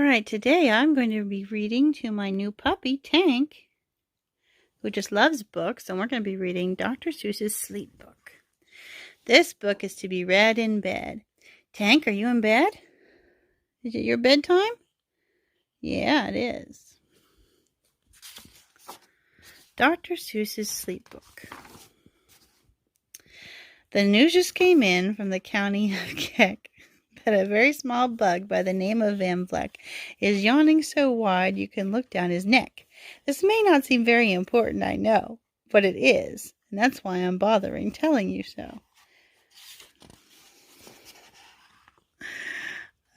right, today I'm going to be reading to my new puppy, Tank, who just loves books, and we're going to be reading Dr. Seuss's Sleep Book. This book is to be read in bed. Tank, are you in bed? Is it your bedtime? Yeah, it is. Dr. Seuss's Sleep Book. The news just came in from the county of Keck that a very small bug by the name of Van Vleck is yawning so wide you can look down his neck. This may not seem very important, I know, but it is, and that's why I'm bothering telling you so.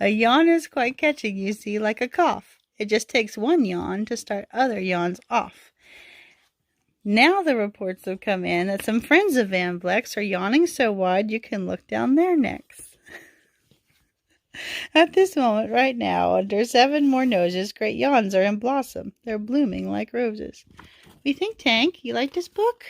A yawn is quite catching, you see, like a cough. It just takes one yawn to start other yawns off. Now the reports have come in that some friends of Van Vleck's are yawning so wide you can look down their necks. At this moment, right now, under 7 more noses, great yawns are in blossom. They're blooming like roses. We think, Tank, you like this book?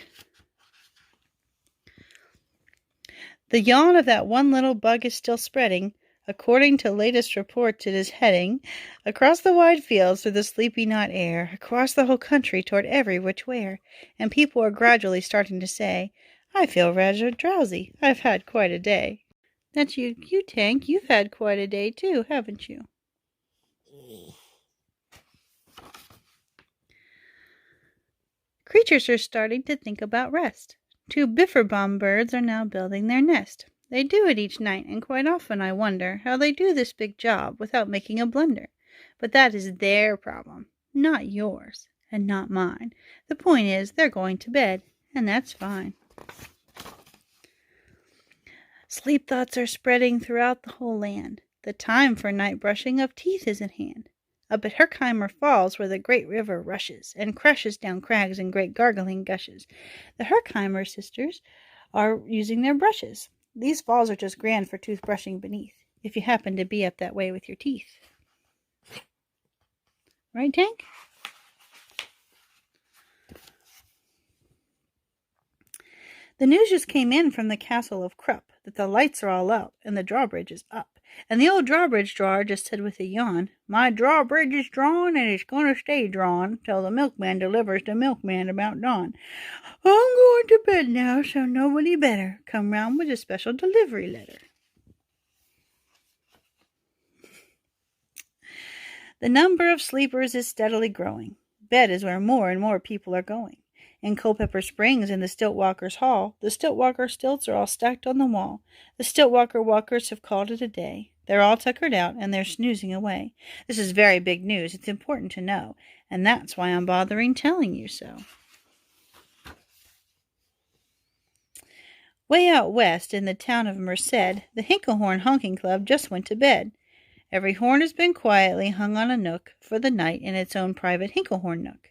The yawn of that one little bug is still spreading. According to latest reports, it is heading across the wide fields through the sleepy night air, across the whole country toward every which where, and people are gradually starting to say, I feel rather drowsy. I've had quite a day. That's you, Tank. You've had quite a day, too, haven't you? Creatures are starting to think about rest. 2 Bifurbaum birds are now building their nest. They do it each night, and quite often I wonder how they do this big job without making a blunder. But that is their problem, not yours, and not mine. The point is, they're going to bed, and that's fine. Sleep thoughts are spreading throughout the whole land. The time for night brushing of teeth is at hand. Up at Herkimer Falls, where the great river rushes and crashes down crags in great gargling gushes, the Herkimer sisters are using their brushes. These falls are just grand for toothbrushing beneath, if you happen to be up that way with your teeth. Right, Tank? The news just came in from the castle of Krupp that the lights are all out and the drawbridge is up. And the old drawbridge drawer just said with a yawn, My drawbridge is drawn and it's going to stay drawn till the milkman delivers the milkman about dawn. I'm going to bed now, so nobody better come round with a special delivery letter. The number of sleepers is steadily growing. Bed is where more and more people are going. In Culpeper Springs, in the Stiltwalkers' Hall, the Stiltwalker stilts are all stacked on the wall. The Stiltwalker walkers have called it a day. They're all tuckered out, and they're snoozing away. This is very big news. It's important to know, and that's why I'm bothering telling you so. Way out west, in the town of Merced, the Hinklehorn Honking Club just went to bed. Every horn has been quietly hung on a nook for the night in its own private Hinklehorn nook.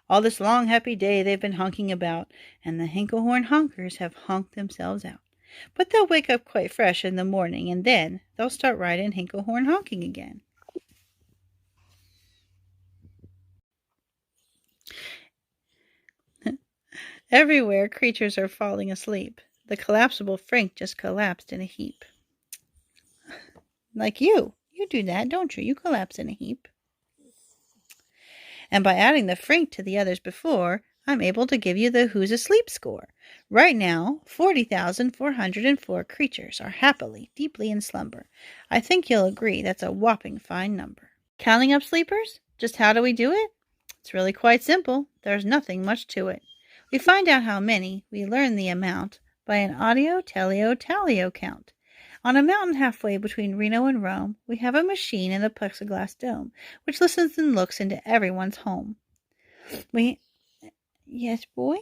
All this long, happy day they've been honking about, and the Hinklehorn honkers have honked themselves out. But they'll wake up quite fresh in the morning, and then they'll start right in Hinklehorn honking again. Everywhere, creatures are falling asleep. The collapsible Frank just collapsed in a heap. Like you. You do that, don't you? You collapse in a heap. And by adding the Frank to the others before, I'm able to give you the Who's Asleep score. Right now, 40,404 creatures are happily, deeply in slumber. I think you'll agree that's a whopping fine number. Counting up sleepers? Just how do we do it? It's really quite simple. There's nothing much to it. We find out how many, we learn the amount, by an audio-teleo-tallio count. On a mountain halfway between Reno and Rome, we have a machine in a plexiglass dome, which listens and looks into everyone's home. Yes, boy?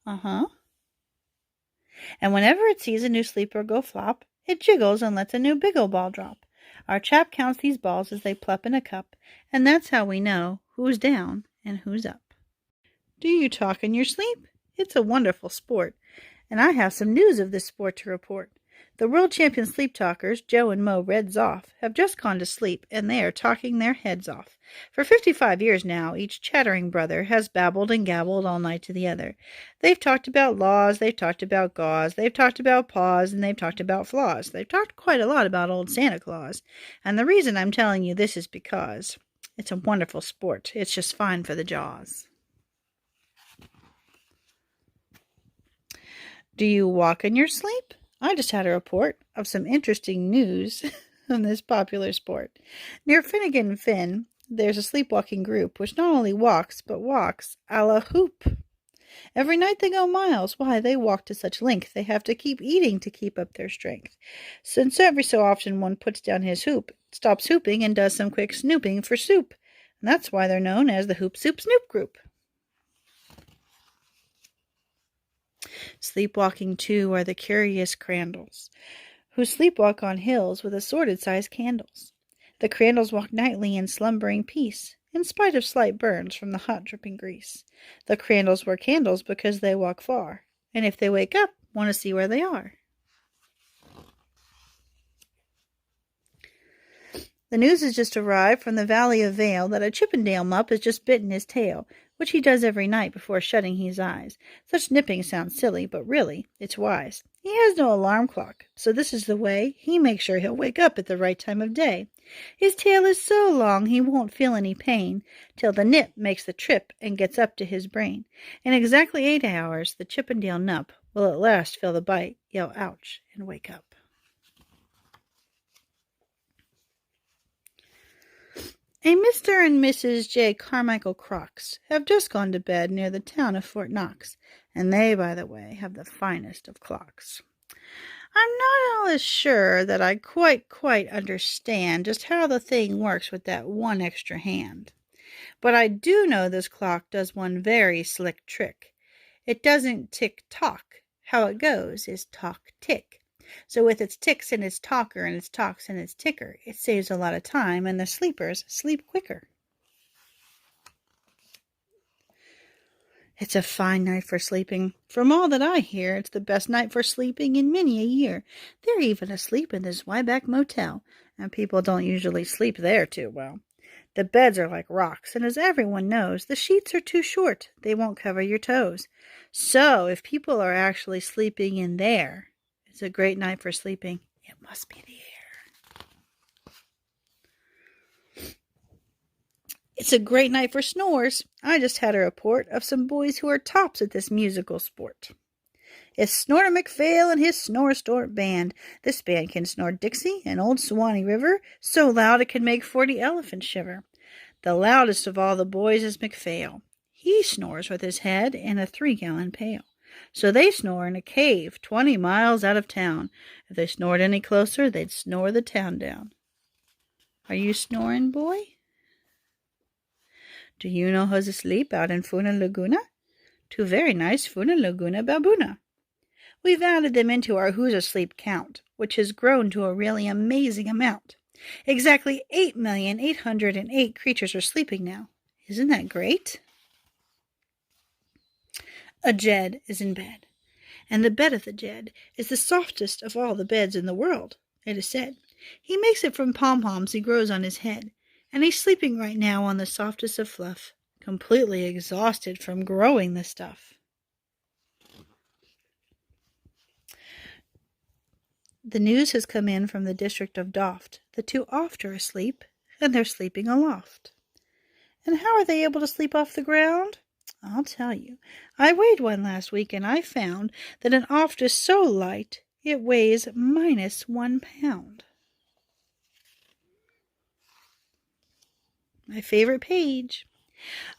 Uh-huh. And whenever it sees a new sleeper go flop, it jiggles and lets a new biggle ball drop. Our chap counts these balls as they plop in a cup, and that's how we know who's down and who's up. Do you talk in your sleep? It's a wonderful sport. And I have some news of this sport to report. The world champion sleep talkers, Joe and Mo Reds Off, have just gone to sleep, and they are talking their heads off. For 55 years now, each chattering brother has babbled and gabbled all night to the other. They've talked about laws, they've talked about gauze, they've talked about paws, and they've talked about flaws. They've talked quite a lot about old Santa Claus. And the reason I'm telling you this is because it's a wonderful sport. It's just fine for the jaws. Do you walk in your sleep? I just had a report of some interesting news on this popular sport. Near Finnegan Finn, there's a sleepwalking group which not only walks, but walks a la hoop. Every night they go miles. Why, they walk to such length they have to keep eating to keep up their strength. Since every so often one puts down his hoop, stops hooping, and does some quick snooping for soup. And that's why they're known as the Hoop Soup Snoop Group. Sleepwalking, too, are the curious Crandalls, who sleepwalk on hills with assorted-sized candles. The Crandalls walk nightly in slumbering peace, in spite of slight burns from the hot dripping grease. The Crandalls wear candles because they walk far, and if they wake up, want to see where they are. The news has just arrived from the Valley of Vale that a Chippendale mup has just bitten his tail, which he does every night before shutting his eyes. Such nipping sounds silly, but really, it's wise. He has no alarm clock, so this is the way he makes sure he'll wake up at the right time of day. His tail is so long he won't feel any pain, till the nip makes the trip and gets up to his brain. In exactly 8 hours, the Chippendale nup will at last feel the bite, yell ouch, and wake up. A Mr. and Mrs. J. Carmichael Crocks have just gone to bed near the town of Fort Knox, and they, by the way, have the finest of clocks. I'm not always sure that I quite understand just how the thing works with that one extra hand. But I do know this clock does one very slick trick. It doesn't tick-tock. How it goes is talk-tick. So with its ticks and its talker and its talks and its ticker, it saves a lot of time and the sleepers sleep quicker. It's a fine night for sleeping. From all that I hear, it's the best night for sleeping in many a year. They're even asleep in this Wyback Motel, and people don't usually sleep there too well. The beds are like rocks, and as everyone knows, the sheets are too short. They won't cover your toes. So if people are actually sleeping in there, it's a great night for sleeping. It must be the air. It's a great night for snores. I just had a report of some boys who are tops at this musical sport. It's Snorter McPhail and his Snore-Snort Band. This band can snore Dixie and Old Suwannee River so loud it can make 40 elephants shiver. The loudest of all the boys is McPhail. He snores with his head in a 3-gallon pail. So they snore in a cave 20 miles out of town. If they snored any closer, they'd snore the town down. Are you snoring, boy? Do you know who's asleep out in Funa Laguna? 2 very nice Funa Laguna baboona. We've added them into our Who's Asleep count, which has grown to a really amazing amount. Exactly 8,808 creatures are sleeping now. Isn't that great? A Jed is in bed, and the bed of the Jed is the softest of all the beds in the world, it is said. He makes it from pom-poms he grows on his head, and he's sleeping right now on the softest of fluff, completely exhausted from growing the stuff. The news has come in from the district of Doft. The 2 oft are asleep, and they're sleeping aloft. And how are they able to sleep off the ground? I'll tell you. I weighed one last week, and I found that an oft is so light it weighs -1 pound. My favorite page.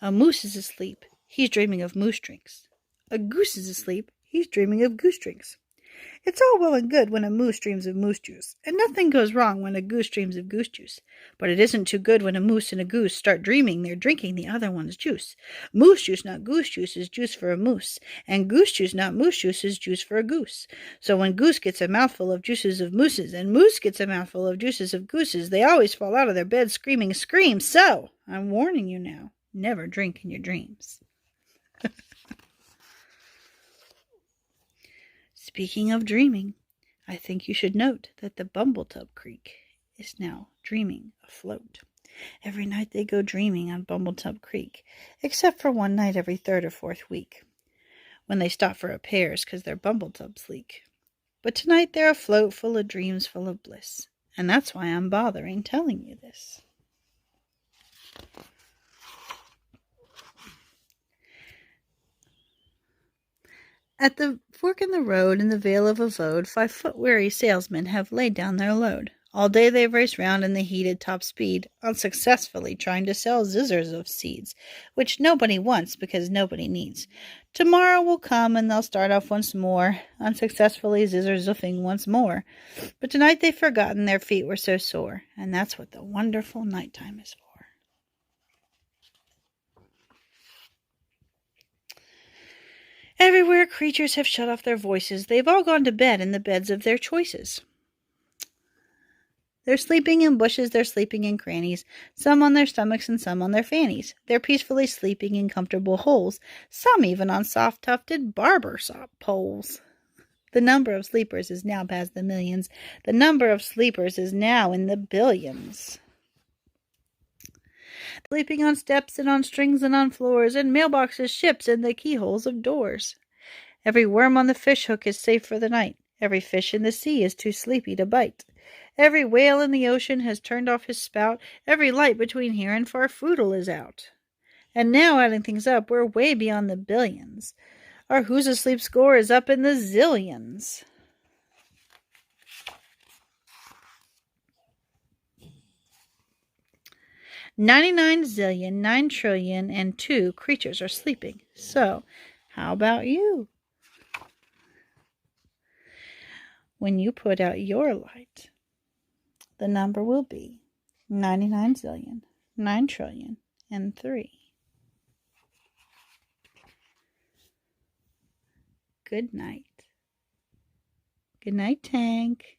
A moose is asleep. He's dreaming of moose drinks. A goose is asleep. He's dreaming of goose drinks. It's all well and good when a moose dreams of moose juice, and nothing goes wrong when a goose dreams of goose juice. But it isn't too good when a moose and a goose start dreaming they're drinking the other one's juice. Moose juice, not goose juice, is juice for a moose, and goose juice, not moose juice, is juice for a goose. So when goose gets a mouthful of juices of mooses, and moose gets a mouthful of juices of gooses, they always fall out of their beds screaming scream. So, I'm warning you now, never drink in your dreams. Speaking of dreaming, I think you should note that the Bumbletub Creek is now dreaming afloat. Every night they go dreaming on Bumbletub Creek, except for one night every third or fourth week, when they stop for repairs because their Bumbletubs leak. But tonight they're afloat full of dreams full of bliss, and that's why I'm bothering telling you this. At the fork in the road in the Vale of Avode, 5-foot-weary salesmen have laid down their load. All day they've raced round in the heated top speed, unsuccessfully trying to sell zizzers of seeds, which nobody wants because nobody needs. Tomorrow will come and they'll start off once more, unsuccessfully zizzer-zoofing once more. But tonight they've forgotten their feet were so sore, and that's what the wonderful nighttime is for. Everywhere creatures have shut off their voices. They've all gone to bed in the beds of their choices. They're sleeping in bushes, they're sleeping in crannies, some on their stomachs and some on their fannies. They're peacefully sleeping in comfortable holes, some even on soft-tufted barber shop poles. The number of sleepers is now past the millions. The number of sleepers is now in the billions. Sleeping on steps and on strings and on floors, and mailboxes, ships, and the keyholes of doors. Every worm on the fish hook is safe for the night. Every fish in the sea is too sleepy to bite. Every whale in the ocean has turned off his spout. Every light between here and Farfoodle is out. And now, adding things up, we're way beyond the billions. Our Who's Asleep score is up in the zillions. $99,000,000,9,000,000,002 creatures are sleeping. So, how about you? When you put out your light, the number will be 99,000,000,9,000,000,003. Good night. Good night, Tank.